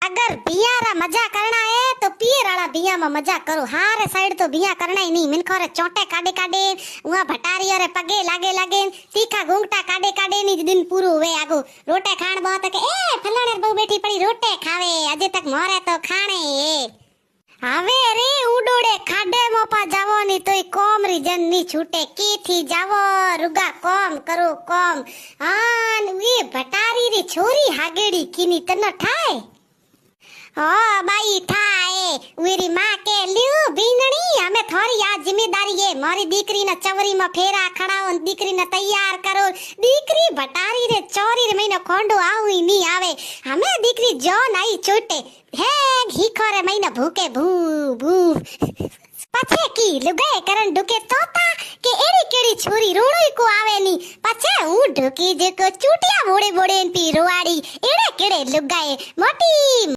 अगर बियारा मजा करना है तो पियर वाला बिया में मजा करो। हारे साइड तो बिया करना ही नहीं। मिनखो रे चोटे काडे काडे उहा भटारी रे पगे लागे लागे तीखा घूंघटा काडे काडे नी दिन पूरू हुए आगो रोटे खाण बहुत के ए फलाणे बहु बैठी पड़ी रोटे खावे अजे तक मोरे तो खाणे ए હવે રે ઉડોડે ખાડે મોપા જાવો ની તોય કોમ રી જન ની છૂટે કી થી જાવો રૂગા કોમ કરો કોમ આન વી ભટારી રી છોરી હાગેડી કીની તને ઠાય हो बाई थाए मेरी माँ के लियो बींदणी हमें थोड़ी आज जिम्मेदारी है मारी दीकरी ना चवरी में फेरा खड़ाओ दीकरी ना तैयार करो दीकरी भटारी रे चोरी रे महीना खोंडो आऊ ही नहीं आवे हमें दीकरी जो नहीं छोटे है घीखो रे महीना भूखे भू भू पछे की लुगाए करन ढुके तोता के एड़ी केड़ी छोरी रोड़ी को आवे नी पछे हूं ढुकी जे को चूटिया बोड़े बोड़े पी रोवाड़ी एड़े केड़े लुगाए मोटी